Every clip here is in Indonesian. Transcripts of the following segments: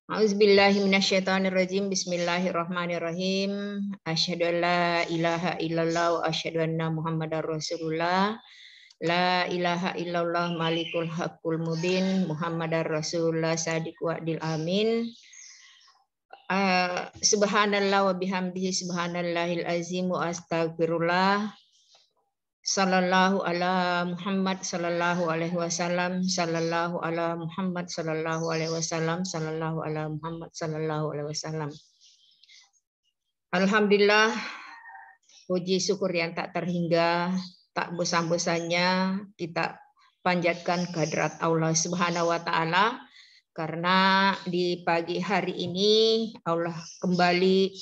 A'udzubillahi minasyaitonirrajim. Bismillahirrahmanirrahim. Asyhadu an la ilaha illallah wa asyhadu anna Muhammadar Rasulullah. La ilaha illallah malikul haqqul mubin. Muhammadar Rasulullah sadiq wa'dil amin. Subhanallah wa bihamdihi subhanallahil azim wa astaghfirullah. Sallallahu ala Muhammad sallallahu alaihi wasallam, sallallahu ala Muhammad sallallahu alaihi wasallam, sallallahu ala Muhammad sallallahu alaihi wasallam. Alhamdulillah, puji syukur yang tak terhingga, tak bosan-bosannya kita panjatkan kehadirat Allah Subhanahu wa taala, karena di pagi hari ini Allah kembali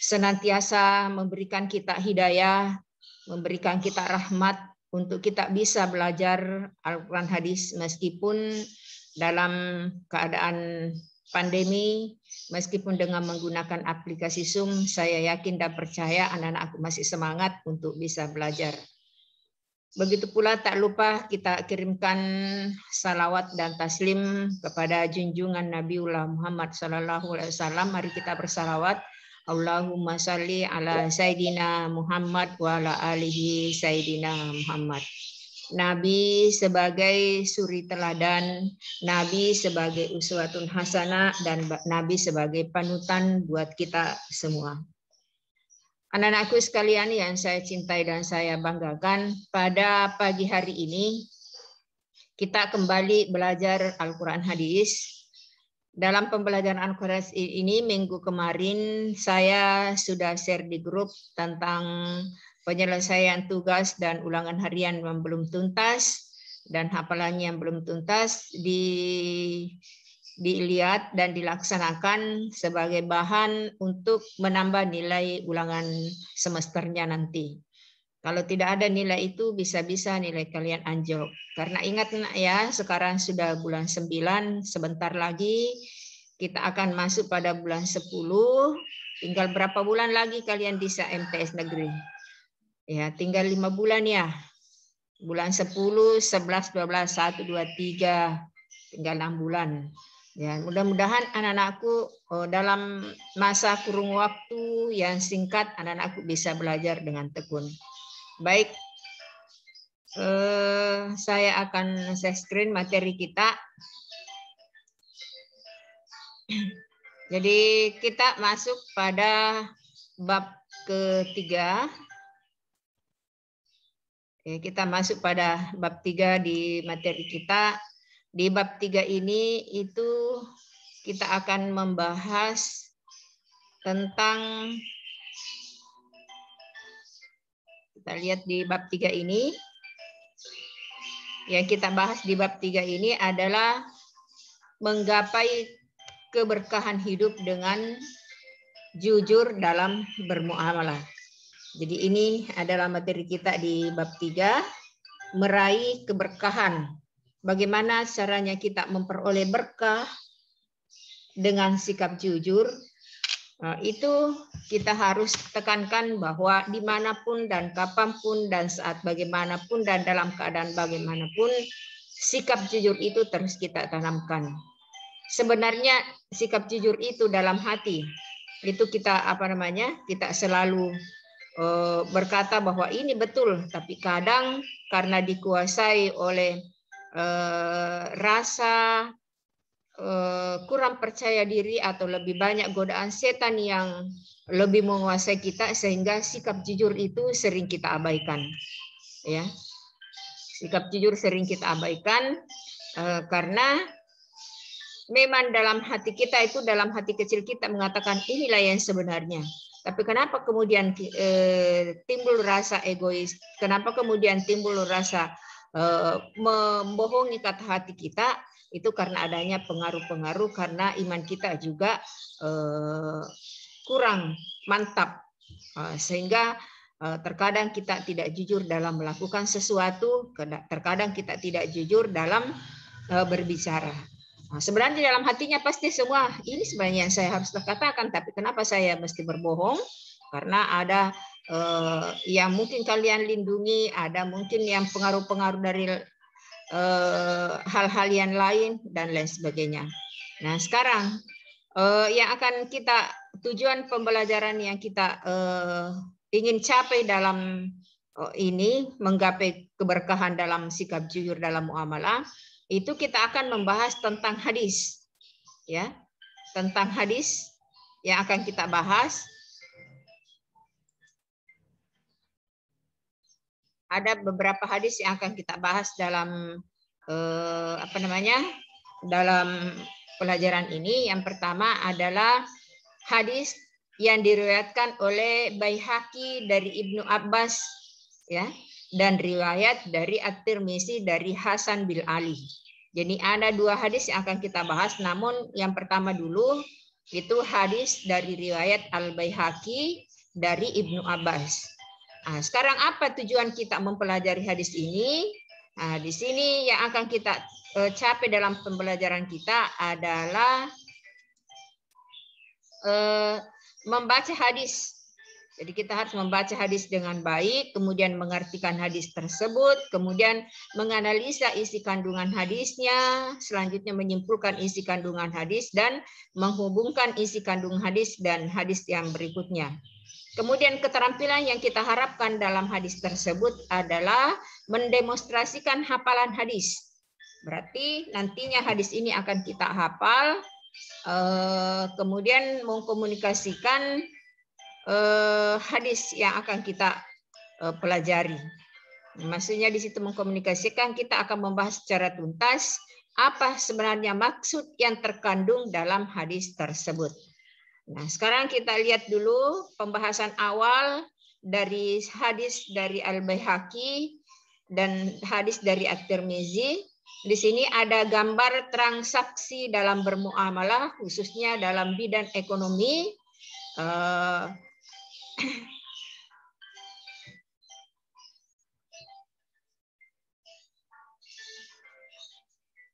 senantiasa memberikan kita hidayah, memberikan kita rahmat untuk kita bisa belajar Al-Quran hadis meskipun dalam keadaan pandemi, meskipun dengan menggunakan aplikasi Zoom. Saya yakin dan percaya anak-anak aku masih semangat untuk bisa belajar. Begitu pula tak lupa kita kirimkan salawat dan taslim kepada junjungan Nabiullah Muhammad SAW. Mari kita bersalawat. Allahumma salli ala Sayyidina Muhammad wa ala alihi Sayyidina Muhammad. Nabi sebagai suri teladan, Nabi sebagai uswatun hasanah, dan Nabi sebagai panutan buat kita semua. Anak-anakku sekalian yang saya cintai dan saya banggakan, pada pagi hari ini kita kembali belajar Al-Quran hadis. Dalam pembelajaran Al-Quran ini minggu kemarin saya sudah share di grup tentang penyelesaian tugas dan ulangan harian yang belum tuntas dan hafalannya yang belum tuntas dilihat dan dilaksanakan sebagai bahan untuk menambah nilai ulangan semesternya nanti. Kalau tidak ada nilai itu bisa-bisa nilai kalian anjlok. Karena ingat ya, sekarang sudah bulan 9, sebentar lagi kita akan masuk pada bulan 10. Tinggal berapa bulan lagi kalian bisa MTS negeri? Ya, tinggal 5 bulan ya. Bulan 10, 11, 12, 1, 2, 3. Tinggal 6 bulan. Ya, mudah-mudahan anak-anakku dalam masa kurung waktu yang singkat anak-anakku bisa belajar dengan tekun. Baik, saya akan share screen materi kita. Jadi kita masuk pada bab ketiga. Kita masuk pada bab 3 di materi kita. Di bab 3 ini itu kita akan membahas tentang, kita lihat di bab 3 ini, yang kita bahas di bab 3 ini adalah menggapai keberkahan hidup dengan jujur dalam bermuamalah. Jadi ini adalah materi kita di bab 3, meraih keberkahan. Bagaimana caranya kita memperoleh berkah dengan sikap jujur? Itu kita harus tekankan bahwa dimanapun dan kapanpun dan saat bagaimanapun dan dalam keadaan bagaimanapun, sikap jujur itu terus kita tanamkan. Sebenarnya sikap jujur itu dalam hati. Itu kita kita selalu berkata bahwa ini betul, tapi kadang karena dikuasai oleh rasa kurang percaya diri atau lebih banyak godaan setan yang lebih menguasai kita, sehingga sikap jujur itu sering kita abaikan. Ya, sikap jujur sering kita abaikan karena memang dalam hati kita itu, dalam hati kecil kita mengatakan inilah yang sebenarnya. Tapi kenapa kemudian timbul rasa egois? Kenapa kemudian timbul rasa membohongi kata hati kita? Itu karena adanya pengaruh-pengaruh, karena iman kita juga kurang mantap, sehingga terkadang kita tidak jujur dalam melakukan sesuatu, terkadang kita tidak jujur dalam berbicara. Sebenarnya dalam hatinya pasti semua ini sebenarnya yang saya harus katakan, tapi kenapa saya mesti berbohong? Karena ada yang mungkin kalian lindungi, ada mungkin yang pengaruh-pengaruh dari hal-hal yang lain dan lain sebagainya. Nah, sekarang yang akan kita tujuan pembelajaran yang kita ingin capai dalam ini menggapai keberkahan dalam sikap jujur dalam muamalah, itu kita akan membahas tentang hadis, ya, tentang hadis yang akan kita bahas. Ada beberapa hadis yang akan kita bahas dalam dalam pelajaran ini. Yang pertama adalah hadis yang diriwayatkan oleh Baihaqi dari Ibnu Abbas, ya, dan riwayat dari At-Tirmizi dari Hasan bin Ali. Jadi ada dua hadis yang akan kita bahas. Namun yang pertama dulu itu hadis dari riwayat Al-Baihaqi dari Ibnu Abbas. Nah, sekarang apa tujuan kita mempelajari hadis ini? Nah, di sini yang akan kita capai dalam pembelajaran kita adalah membaca hadis. Jadi kita harus membaca hadis dengan baik, kemudian mengartikan hadis tersebut, kemudian menganalisa isi kandungan hadisnya, selanjutnya menyimpulkan isi kandungan hadis dan menghubungkan isi kandungan hadis dan hadis yang berikutnya. Kemudian keterampilan yang kita harapkan dalam hadis tersebut adalah mendemonstrasikan hafalan hadis. Berarti nantinya hadis ini akan kita hafal, kemudian mengkomunikasikan hadis yang akan kita pelajari. Maksudnya di situ mengkomunikasikan, kita akan membahas secara tuntas apa sebenarnya maksud yang terkandung dalam hadis tersebut. Nah, sekarang kita lihat dulu pembahasan awal dari hadis dari Al-Baihaqi dan hadis dari At-Tirmizi. Di sini ada gambar transaksi dalam bermuamalah, khususnya dalam bidang ekonomi.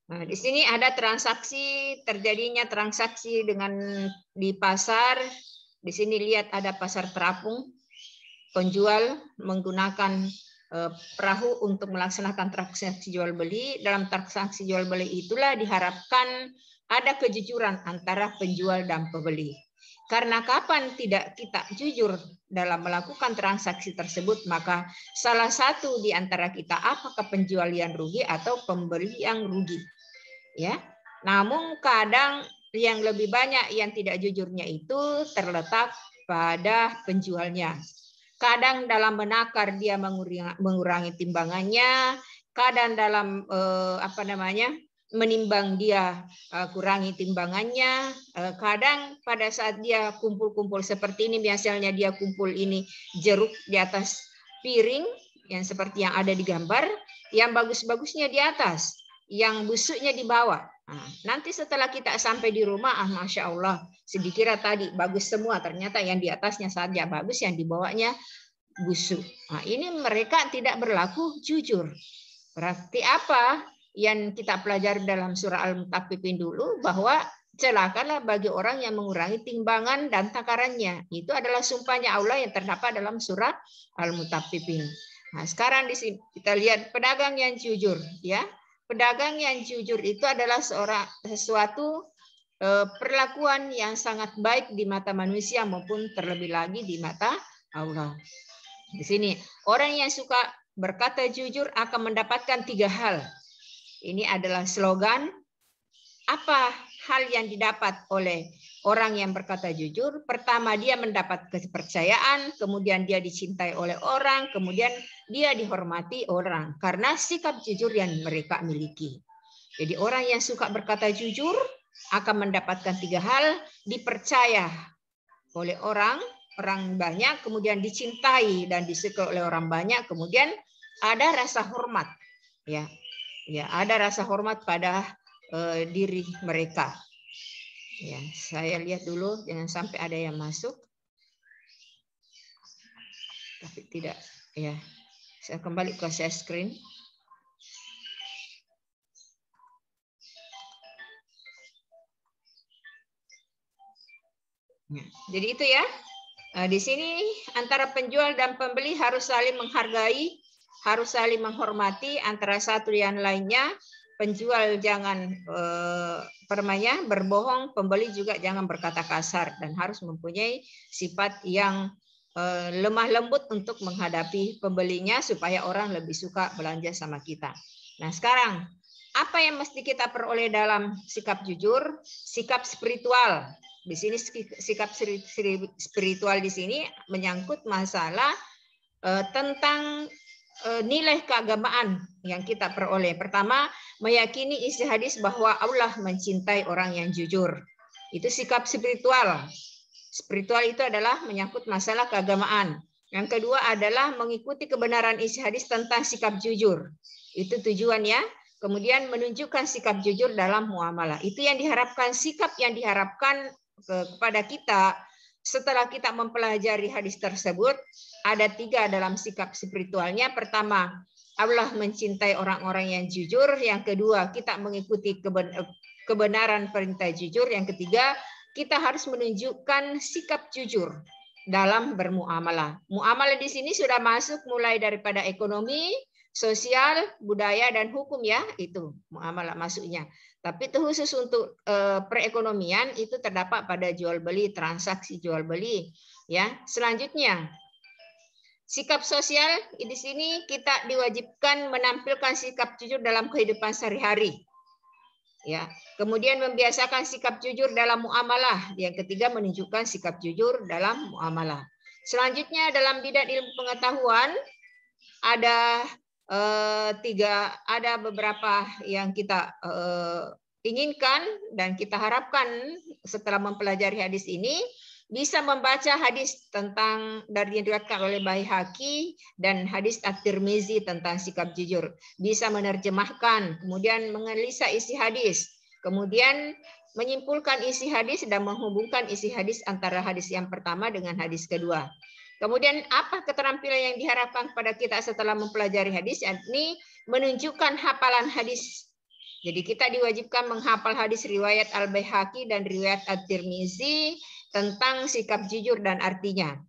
Nah, di sini ada terjadinya transaksi di pasar. Di sini lihat ada pasar terapung. Penjual menggunakan perahu untuk melaksanakan transaksi jual beli. Dalam transaksi jual beli itulah diharapkan ada kejujuran antara penjual dan pembeli. Karena kapan tidak kita jujur dalam melakukan transaksi tersebut, maka salah satu di antara kita apakah penjual yang rugi atau pembeli yang rugi. Ya, namun kadang yang lebih banyak yang tidak jujurnya itu terletak pada penjualnya. Kadang dalam menakar dia mengurangi timbangannya, kadang dalam menimbang dia kurangi timbangannya, kadang pada saat dia kumpul-kumpul seperti ini, misalnya dia kumpul ini jeruk di atas piring yang seperti yang ada di gambar, yang bagus-bagusnya di atas, yang busuknya di bawah. Nah, nanti setelah kita sampai di rumah, Masya Allah, sedikira tadi bagus semua, ternyata yang di atasnya saja bagus, yang di bawahnya busuk. Nah, ini mereka tidak berlaku jujur. Berarti apa yang kita pelajari dalam surah Al-Mutaffifin dulu, bahwa celakalah bagi orang yang mengurangi timbangan dan takarannya. Itu adalah sumpahnya Allah yang terdapat dalam surah Al-Mutaffifin. Nah, sekarang di sini kita lihat pedagang yang jujur, ya. Pedagang yang jujur itu adalah sesuatu perlakuan yang sangat baik di mata manusia maupun terlebih lagi di mata Allah. Di sini orang yang suka berkata jujur akan mendapatkan 3 hal. Ini adalah slogan. Apa hal yang didapat oleh orang yang berkata jujur? Pertama, dia mendapat kepercayaan, kemudian dia dicintai oleh orang, kemudian dia dihormati orang karena sikap jujur yang mereka miliki. Jadi orang yang suka berkata jujur akan mendapatkan 3 hal: dipercaya oleh orang banyak, kemudian dicintai dan disukai oleh orang banyak, kemudian ada rasa hormat, ya, ada rasa hormat pada diri mereka. Ya, saya lihat dulu jangan sampai ada yang masuk. Tapi tidak, ya. Saya kembali ke share screen. Jadi itu ya. Di sini antara penjual dan pembeli harus saling menghargai, harus saling menghormati antara satu dan lainnya. penjual jangan berbohong, pembeli juga jangan berkata kasar, dan harus mempunyai sifat yang lemah lembut untuk menghadapi pembelinya supaya orang lebih suka belanja sama kita. Nah, sekarang apa yang mesti kita peroleh dalam sikap jujur? Sikap spiritual. Di sini sikap spiritual di sini menyangkut masalah tentang nilai keagamaan yang kita peroleh. Pertama, meyakini isi hadis bahwa Allah mencintai orang yang jujur. Itu sikap spiritual. Spiritual itu adalah menyangkut masalah keagamaan. Yang kedua adalah mengikuti kebenaran isi hadis tentang sikap jujur. Itu tujuannya. Kemudian menunjukkan sikap jujur dalam muamalah. Itu yang diharapkan, sikap yang diharapkan kepada kita setelah kita mempelajari hadis tersebut. Ada 3 dalam sikap spiritualnya. Pertama, Allah mencintai orang-orang yang jujur. Yang kedua, kita mengikuti kebenaran perintah jujur. Yang ketiga, kita harus menunjukkan sikap jujur dalam bermuamalah. Muamalah di sini sudah masuk mulai daripada ekonomi, sosial, budaya, dan hukum ya. Itu muamalah masuknya. Tapi itu khusus untuk perekonomian itu terdapat pada jual beli, transaksi jual beli. Ya, selanjutnya sikap sosial di sini kita diwajibkan menampilkan sikap jujur dalam kehidupan sehari-hari. Ya, kemudian membiasakan sikap jujur dalam muamalah. Yang ketiga menunjukkan sikap jujur dalam muamalah. Selanjutnya dalam bidang ilmu pengetahuan ada ada beberapa yang kita inginkan dan kita harapkan setelah mempelajari hadis ini bisa membaca hadis tentang dari yang diriwayatkan oleh Baihaqi dan hadis At-Tirmizi tentang sikap jujur, bisa menerjemahkan, kemudian menganalisa isi hadis, kemudian menyimpulkan isi hadis dan menghubungkan isi hadis antara hadis yang pertama dengan hadis kedua. Kemudian apa keterampilan yang diharapkan kepada kita setelah mempelajari hadis? Ini menunjukkan hafalan hadis. Jadi kita diwajibkan menghafal hadis riwayat Al-Baihaqi dan riwayat At-Tirmizi tentang sikap jujur dan artinya.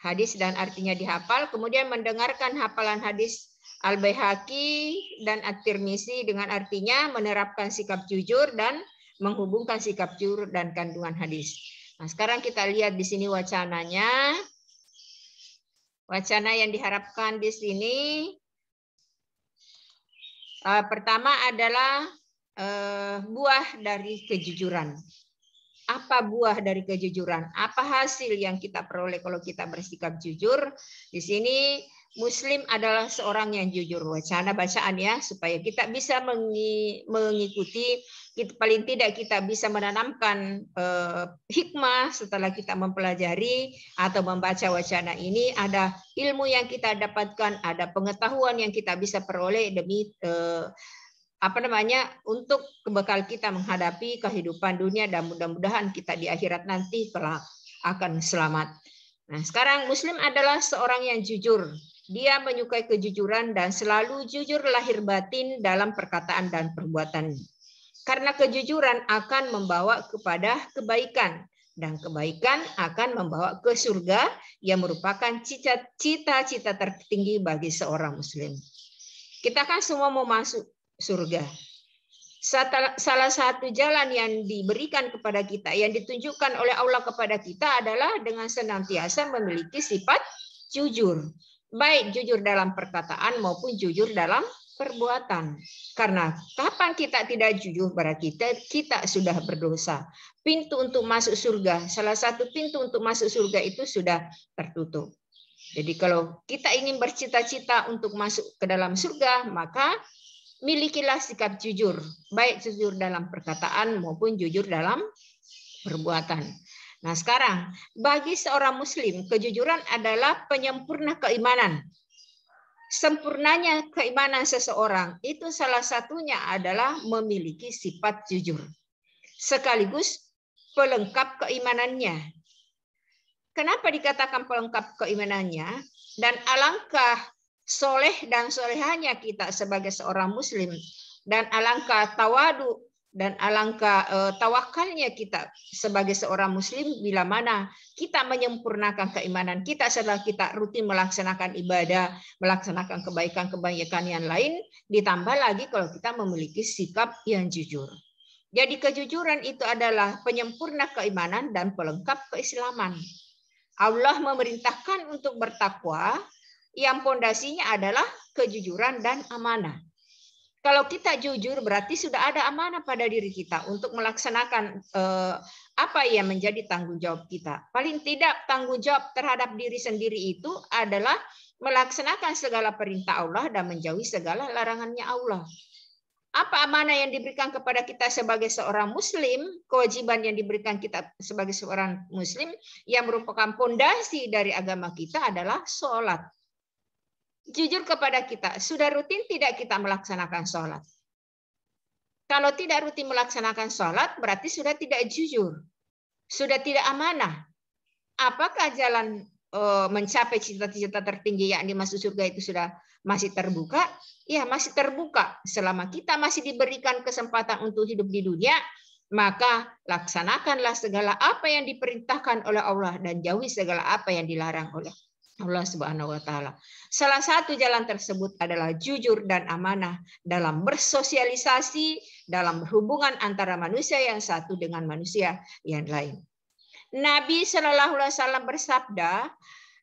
Hadis dan artinya dihafal, kemudian mendengarkan hafalan hadis Al-Baihaqi dan At-Tirmizi dengan artinya, menerapkan sikap jujur dan menghubungkan sikap jujur dan kandungan hadis. Nah, sekarang kita lihat di sini wacananya. Wacana yang diharapkan di sini pertama adalah buah dari kejujuran. Apa buah dari kejujuran? Apa hasil yang kita peroleh kalau kita bersikap jujur? Di sini Muslim adalah seorang yang jujur. Wacana bacaan ya, supaya kita bisa mengikuti, paling tidak kita bisa menanamkan hikmah setelah kita mempelajari atau membaca wacana ini. Ada ilmu yang kita dapatkan, ada pengetahuan yang kita bisa peroleh demi untuk bekal kita menghadapi kehidupan dunia, dan mudah-mudahan kita di akhirat nanti kelak akan selamat. Nah, sekarang Muslim adalah seorang yang jujur. Dia menyukai kejujuran dan selalu jujur lahir batin dalam perkataan dan perbuatan. Karena kejujuran akan membawa kepada kebaikan, dan kebaikan akan membawa ke surga yang merupakan cita-cita tertinggi bagi seorang Muslim. Kita kan semua mau masuk surga. Salah satu jalan yang diberikan kepada kita, yang ditunjukkan oleh Allah kepada kita adalah dengan senantiasa memiliki sifat jujur. Baik jujur dalam perkataan maupun jujur dalam perbuatan. Karena kapan kita tidak jujur, berarti kita sudah berdosa. Pintu untuk masuk surga, salah satu pintu untuk masuk surga itu sudah tertutup. Jadi kalau kita ingin bercita-cita untuk masuk ke dalam surga, maka milikilah sikap jujur, baik jujur dalam perkataan maupun jujur dalam perbuatan. Nah, sekarang bagi seorang Muslim, kejujuran adalah penyempurna keimanan. Sempurnanya keimanan seseorang itu salah satunya adalah memiliki sifat jujur, sekaligus pelengkap keimanannya. Kenapa dikatakan pelengkap keimanannya? Dan alangkah soleh dan solehanya kita sebagai seorang Muslim, dan alangkah tawadu Dan alangkah tawakalnya kita sebagai seorang muslim bila mana kita menyempurnakan keimanan kita setelah kita rutin melaksanakan ibadah, melaksanakan kebaikan-kebaikan yang lain, ditambah lagi kalau kita memiliki sikap yang jujur. Jadi kejujuran itu adalah penyempurna keimanan dan pelengkap keislaman. Allah memerintahkan untuk bertakwa yang pondasinya adalah kejujuran dan amanah. Kalau kita jujur berarti sudah ada amanah pada diri kita untuk melaksanakan apa yang menjadi tanggung jawab kita. Paling tidak tanggung jawab terhadap diri sendiri itu adalah melaksanakan segala perintah Allah dan menjauhi segala larangannya Allah. Apa amanah yang diberikan kepada kita sebagai seorang muslim, kewajiban yang diberikan kita sebagai seorang muslim yang merupakan pondasi dari agama kita adalah sholat. Jujur kepada kita, sudah rutin tidak kita melaksanakan sholat? Kalau tidak rutin melaksanakan sholat, berarti sudah tidak jujur. Sudah tidak amanah. Apakah jalan mencapai cita-cita tertinggi yakni masuk surga itu sudah masih terbuka? Ya, masih terbuka. Selama kita masih diberikan kesempatan untuk hidup di dunia, maka laksanakanlah segala apa yang diperintahkan oleh Allah dan jauhi segala apa yang dilarang oleh Allah Subhanahu wa taala. Salah satu jalan tersebut adalah jujur dan amanah dalam bersosialisasi, dalam berhubungan antara manusia yang satu dengan manusia yang lain. Nabi Shallallahu alaihi wasallam bersabda,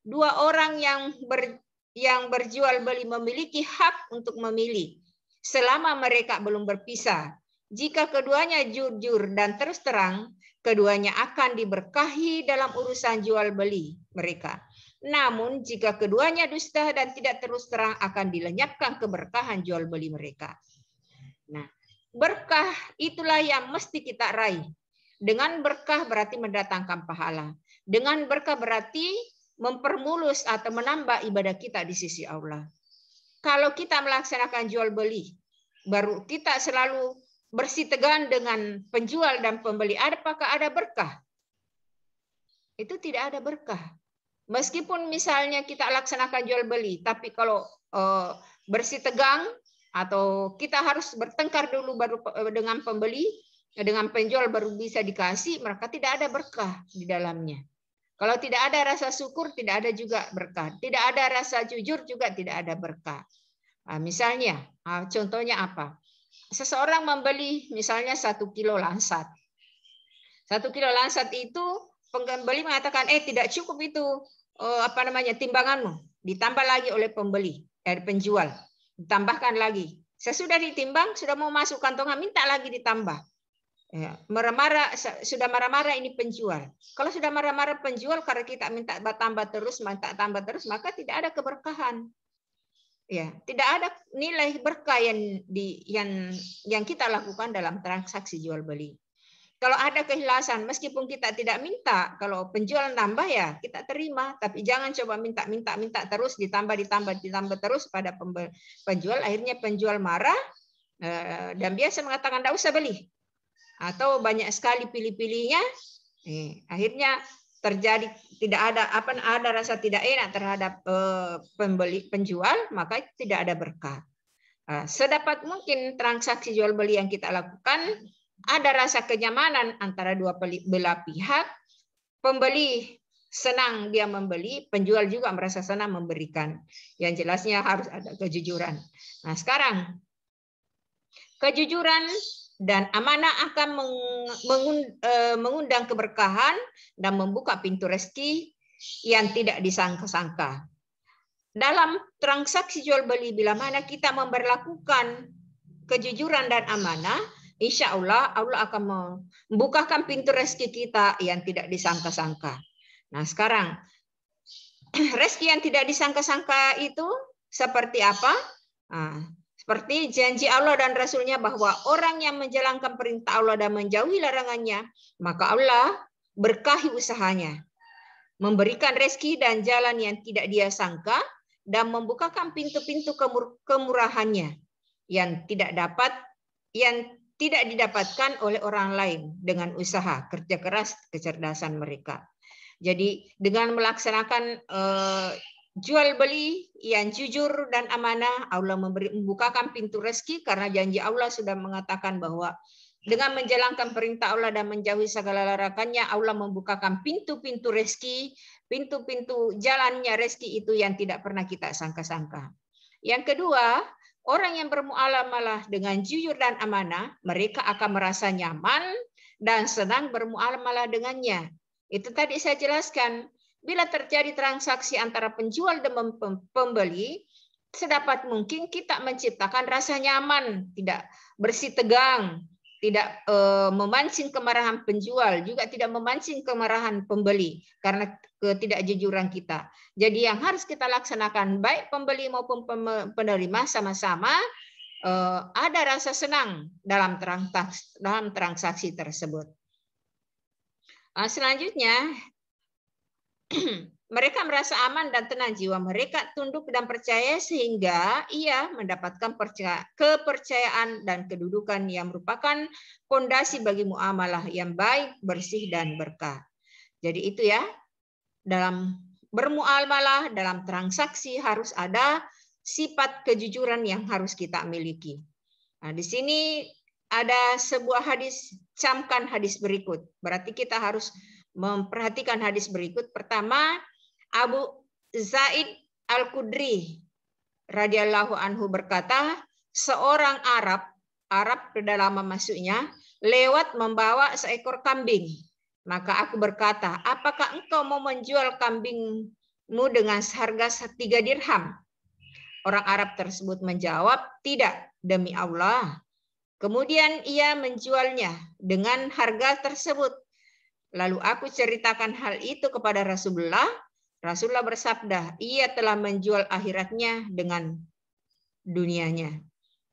dua orang yang berjual beli memiliki hak untuk memilih selama mereka belum berpisah. Jika keduanya jujur dan terus terang, keduanya akan diberkahi dalam urusan jual beli mereka. Namun jika keduanya dusta dan tidak terus terang, akan dilenyapkan keberkahan jual beli mereka. Nah, berkah itulah yang mesti kita raih. Dengan berkah berarti mendatangkan pahala. Dengan berkah berarti mempermulus atau menambah ibadah kita di sisi Allah. Kalau kita melaksanakan jual beli, baru kita selalu bersitegan dengan penjual dan pembeli, apakah ada berkah? Itu tidak ada berkah. Meskipun misalnya kita laksanakan jual beli, tapi kalau bersih tegang atau kita harus bertengkar dulu baru dengan pembeli, dengan penjual baru bisa dikasih, maka tidak ada berkah di dalamnya. Kalau tidak ada rasa syukur, tidak ada juga berkah. Tidak ada rasa jujur juga tidak ada berkah. Nah, misalnya, contohnya apa? Seseorang membeli misalnya 1 kilo lansat. 1 kilo lansat itu pembeli mengatakan, tidak cukup itu timbanganmu. Ditambah lagi oleh pembeli, dari penjual. Ditambahkan lagi. Sesudah ditimbang, sudah mau masuk kantongan, minta lagi ditambah. Ya, sudah marah-marah ini penjual. Kalau sudah marah-marah penjual karena kita minta tambah terus, maka tidak ada keberkahan. Ya, tidak ada nilai berkah yang kita lakukan dalam transaksi jual beli. Kalau ada keikhlasan, meskipun kita tidak minta, kalau penjual nambah ya kita terima, tapi jangan coba minta terus, ditambah terus pada penjual. Akhirnya penjual marah dan biasa mengatakan tidak usah beli, atau banyak sekali pilih-pilihnya. Akhirnya terjadi tidak ada rasa tidak enak terhadap penjual, maka tidak ada berkah. Sedapat mungkin transaksi jual beli yang kita lakukan ada rasa kenyamanan antara dua belah pihak. Pembeli senang dia membeli, penjual juga merasa senang memberikan. Yang jelasnya harus ada kejujuran. Nah, sekarang kejujuran dan amanah akan mengundang keberkahan dan membuka pintu rezeki yang tidak disangka-sangka. Dalam transaksi jual beli, bila mana kita memberlakukan kejujuran dan amanah, insya Allah akan membukakan pintu rezeki kita yang tidak disangka-sangka. Nah, sekarang rezeki yang tidak disangka-sangka itu seperti apa? Seperti janji Allah dan Rasul-Nya bahwa orang yang menjalankan perintah Allah dan menjauhi larangannya, maka Allah berkahi usahanya, memberikan rezeki dan jalan yang tidak dia sangka, dan membukakan pintu-pintu kemurahannya yang tidak didapatkan oleh orang lain dengan usaha, kerja keras, kecerdasan mereka. Jadi dengan melaksanakan jual beli yang jujur dan amanah, Allah membukakan pintu rezeki karena janji Allah sudah mengatakan bahwa Dengan menjalankan perintah Allah dan menjauhi segala larangannya, Allah membukakan pintu-pintu rezeki, pintu-pintu jalannya rezeki itu yang tidak pernah kita sangka-sangka. Yang kedua, orang yang bermuamalah dengan jujur dan amanah, mereka akan merasa nyaman dan senang bermuamalah dengannya. Itu tadi saya jelaskan. Bila terjadi transaksi antara penjual dan pembeli, sedapat mungkin kita menciptakan rasa nyaman, tidak bersih tegang, tidak memancing kemarahan penjual, juga tidak memancing kemarahan pembeli karena ketidakjujuran kita. Jadi yang harus kita laksanakan, baik pembeli maupun penerima sama-sama ada rasa senang dalam transaksi tersebut. Selanjutnya, mereka merasa aman dan tenang, jiwa mereka tunduk dan percaya sehingga ia mendapatkan kepercayaan dan kedudukan yang merupakan fondasi bagi muamalah yang baik, bersih, dan berkah. Jadi itu ya, dalam bermuamalah, dalam transaksi harus ada sifat kejujuran yang harus kita miliki. Nah, di sini ada sebuah hadis, camkan hadis berikut. Berarti kita harus memperhatikan hadis berikut. Pertama, Abu Zaid Al-Khudri radhiyallahu anhu berkata, seorang Arab pedalaman maksudnya, lewat membawa seekor kambing. Maka aku berkata, apakah engkau mau menjual kambingmu dengan harga 3 dirham? Orang Arab tersebut menjawab, tidak, demi Allah. Kemudian ia menjualnya dengan harga tersebut. Lalu aku ceritakan hal itu kepada Rasulullah. Rasulullah bersabda, ia telah menjual akhiratnya dengan dunianya.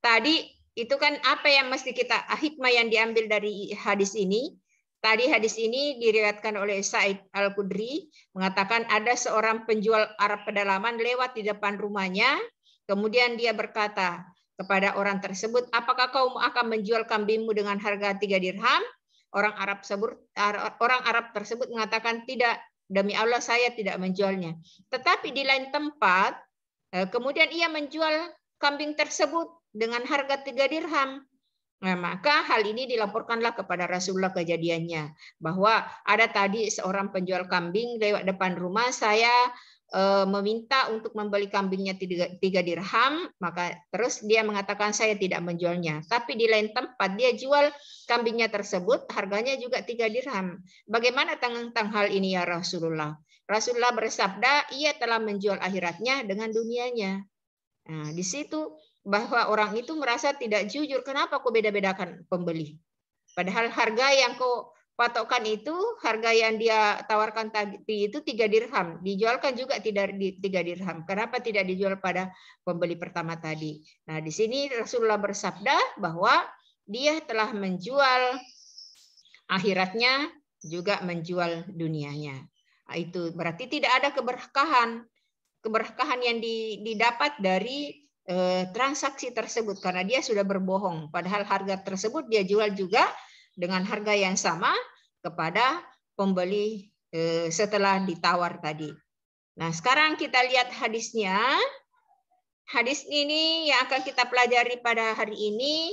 Tadi itu kan apa yang mesti kita, hikmah yang diambil dari hadis ini. Tadi hadis ini diriwayatkan oleh Sa'id Al-Khudri, mengatakan ada seorang penjual Arab pedalaman lewat di depan rumahnya. Kemudian dia berkata kepada orang tersebut, apakah kau akan menjual kambingmu dengan harga 3 dirham? Orang Arab tersebut mengatakan, tidak, demi Allah saya tidak menjualnya. Tetapi di lain tempat, kemudian ia menjual kambing tersebut dengan harga 3 dirham. Nah, maka hal ini dilaporkanlah kepada Rasulullah kejadiannya. Bahwa ada tadi seorang penjual kambing lewat depan rumah, saya meminta untuk membeli kambingnya 3 dirham, maka terus dia mengatakan saya tidak menjualnya. Tapi di lain tempat dia jual kambingnya tersebut, harganya juga 3 dirham. Bagaimana tentang hal ini ya Rasulullah? Rasulullah bersabda, ia telah menjual akhiratnya dengan dunianya. Nah, di situ bahwa orang itu merasa tidak jujur. Kenapa kau beda-bedakan pembeli? Padahal harga yang kau patokan itu, harga yang dia tawarkan tadi itu 3 dirham. Dijualkan juga tidak 3 dirham. Kenapa tidak dijual pada pembeli pertama tadi? Nah, di sini Rasulullah bersabda bahwa dia telah menjual akhiratnya, juga menjual dunianya. Nah, itu berarti tidak ada keberkahan. Keberkahan yang didapat dari transaksi tersebut karena dia sudah berbohong. Padahal harga tersebut dia jual juga dengan harga yang sama kepada pembeli setelah ditawar tadi. Nah, sekarang kita lihat hadisnya. Hadis ini yang akan kita pelajari pada hari ini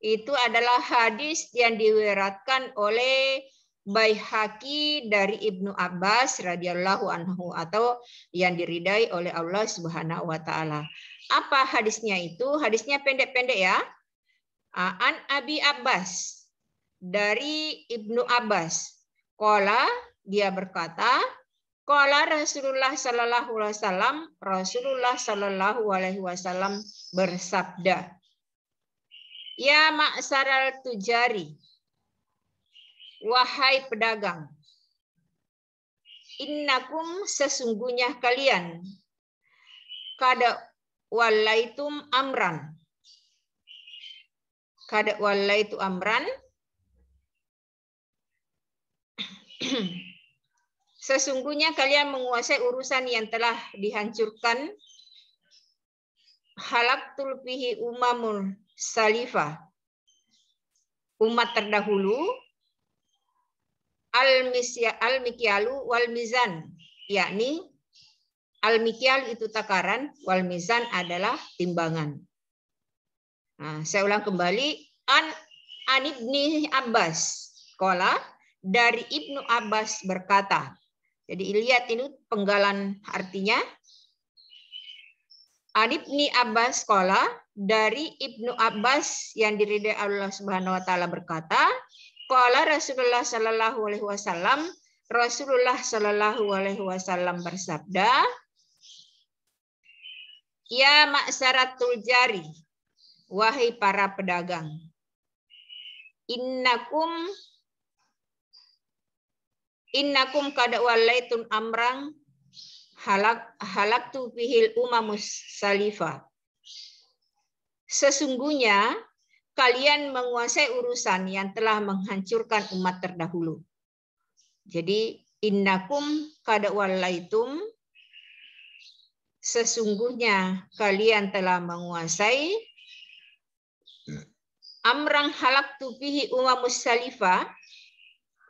itu adalah hadis yang diriwayatkan oleh Baihaqi dari Ibnu Abbas radhiyallahu anhu atau yang diridai oleh Allah Subhanahu wa taala. Apa hadisnya itu? Hadisnya pendek-pendek ya. An Abi Abbas, dari Ibnu Abbas. Qala, dia berkata, qala Rasulullah sallallahu alaihi wasallam, Rasulullah sallallahu alaihi wasallam bersabda, ya ma'saral tujari, wahai pedagang, innakum sesungguhnya kalian, kada walaitum amran, kada walaitu amran, sesungguhnya kalian menguasai urusan yang telah dihancurkan, halaktul fihi umamul salifah, umat terdahulu, al-mikyalu wal mizan, yakni al-mikyal itu takaran, wal mizan adalah timbangan. Nah, saya ulang kembali, an an Ibni Abbas qala, dari Ibnu Abbas berkata. Jadi lihat ini penggalan artinya. An Ibni Abbas qala, dari Ibnu Abbas yang diridhai Allah Subhanahu wa taala berkata, qala Rasulullah sallallahu alaihi wasallam, Rasulullah sallallahu alaihi wasallam bersabda, ya ma'syaratul jari, wahai para pedagang, innakum qad wallaitun amrang halaktu fihil umamus salifa. Sesungguhnya kalian menguasai urusan yang telah menghancurkan umat terdahulu. Jadi innakum qad wallaitum, sesungguhnya kalian telah menguasai amrang halaktu fihi umamus salifa,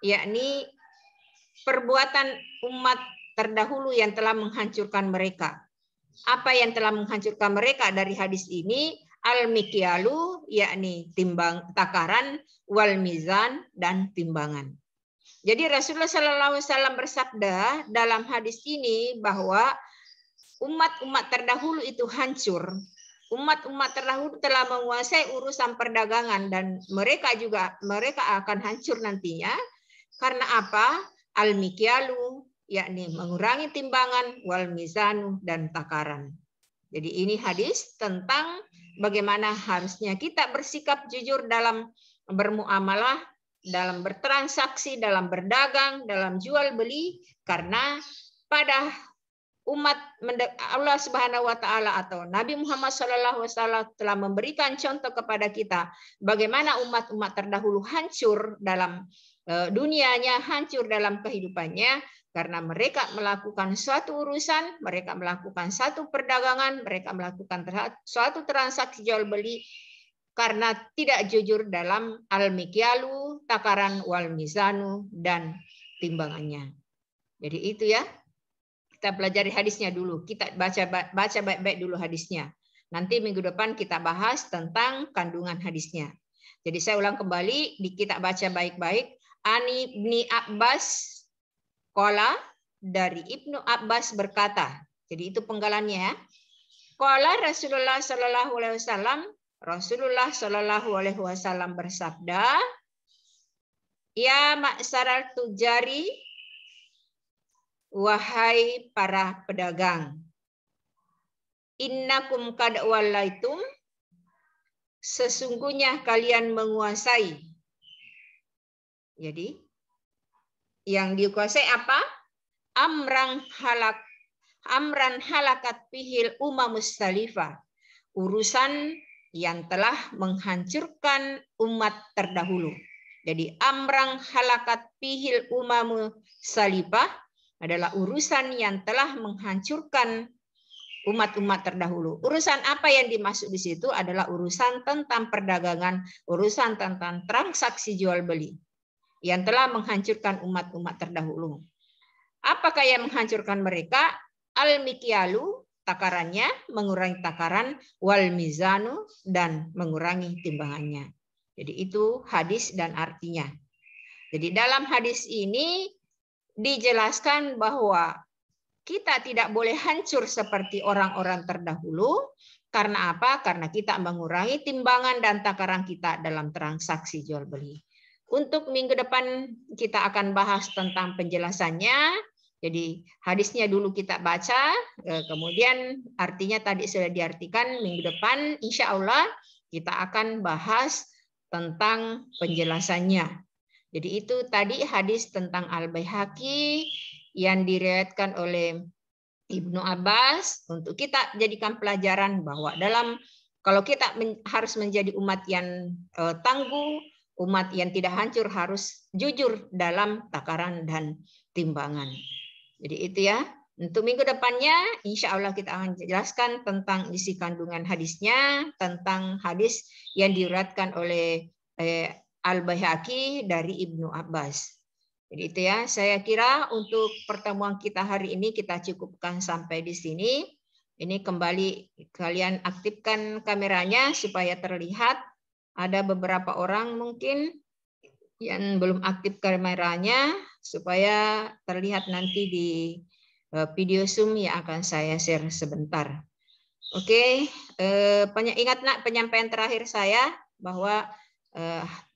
yakni perbuatan umat terdahulu yang telah menghancurkan mereka. Apa yang telah menghancurkan mereka dari hadis ini? Al-mikyalu, yakni takaran, wal mizan, dan timbangan. Jadi Rasulullah SAW bersabda dalam hadis ini bahwa umat-umat terdahulu itu hancur. Umat-umat terdahulu telah menguasai urusan perdagangan dan mereka akan hancur nantinya. Karena apa? Al-mikyalu, yakni mengurangi timbangan, wal mizanu, dan takaran. Jadi ini hadis tentang bagaimana harusnya kita bersikap jujur dalam bermuamalah, dalam bertransaksi, dalam berdagang, dalam jual beli, karena pada umat Allah Subhanahu wa taala atau Nabi Muhammad SAW telah memberikan contoh kepada kita bagaimana umat-umat terdahulu hancur dalam dunianya, hancur dalam kehidupannya, karena mereka melakukan suatu urusan, mereka melakukan satu perdagangan, mereka melakukan suatu transaksi jual beli karena tidak jujur dalam al-mikyalu, takaran, wal mizanu, dan timbangannya. Jadi itu ya. Kita pelajari hadisnya dulu. Kita baca baik-baik dulu hadisnya. Nanti minggu depan kita bahas tentang kandungan hadisnya. Jadi saya ulang kembali, kita baca baik-baik. Ani Ibni Abbas qala, dari Ibnu Abbas berkata. Jadi itu penggalannya ya. Qala Rasulullah sallallahu alaihi wasallam, Rasulullah sallallahu alaihi wasallam bersabda, ya ma'syaral tujari, wahai para pedagang, innakum qad wallaitum, sesungguhnya kalian menguasai. Jadi yang dikuasai apa? Amran halakat fihil umamus salifah, urusan yang telah menghancurkan umat terdahulu. Jadi amran halakat fihil umamus salifah adalah urusan yang telah menghancurkan umat-umat terdahulu. Urusan apa yang dimaksud di situ adalah urusan tentang perdagangan, urusan tentang transaksi jual beli yang telah menghancurkan umat-umat terdahulu. Apakah yang menghancurkan mereka? Al-mikyalu, takarannya, mengurangi takaran, wal mizanu, dan mengurangi timbangannya. Jadi itu hadis dan artinya. Jadi dalam hadis ini dijelaskan bahwa kita tidak boleh hancur seperti orang-orang terdahulu. Karena apa? Karena kita mengurangi timbangan dan takaran kita dalam transaksi jual beli. Untuk minggu depan kita akan bahas tentang penjelasannya. Jadi hadisnya dulu kita baca, kemudian artinya tadi sudah diartikan. Minggu depan insya Allah kita akan bahas tentang penjelasannya. Jadi itu tadi hadis tentang Al-Baihaqi yang diriwayatkan oleh Ibnu Abbas, untuk kita jadikan pelajaran bahwa kalau kita harus menjadi umat yang tangguh, umat yang tidak hancur, harus jujur dalam takaran dan timbangan. Jadi itu ya. Untuk minggu depannya, insya Allah kita akan jelaskan tentang isi kandungan hadisnya, tentang hadis yang diriwayatkan oleh Al-Baihaqi dari Ibnu Abbas. Jadi itu ya. Saya kira untuk pertemuan kita hari ini kita cukupkan sampai di sini. Ini kembali kalian aktifkan kameranya supaya terlihat. Ada beberapa orang mungkin yang belum aktif kameranya supaya terlihat nanti di video Zoom yang akan saya share sebentar. Oke, ingat nak penyampaian terakhir saya bahwa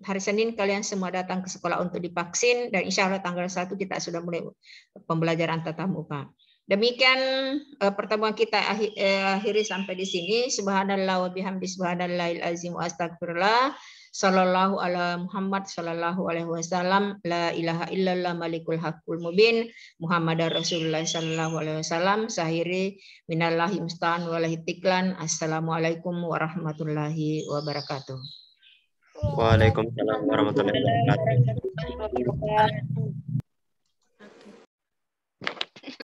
hari Senin kalian semua datang ke sekolah untuk divaksin dan insya Allah tanggal 1 kita sudah mulai pembelajaran tatap muka. Demikian pertemuan kita akhiri sampai di sini. Subhanallah wa bihamdi subhanallahil azim wa astagfirullah. Sallallahu ala Muhammad sallallahu alaihi wasallam. La ilaha illallah malikul haqqul mubin. Muhammadar Rasulullah sallallahu alaihi wasallam. Sahiri minallahi musta'an walahi tiklan. Assalamualaikum warahmatullahi wabarakatuh. Waalaikumsalam warahmatullahi wabarakatuh.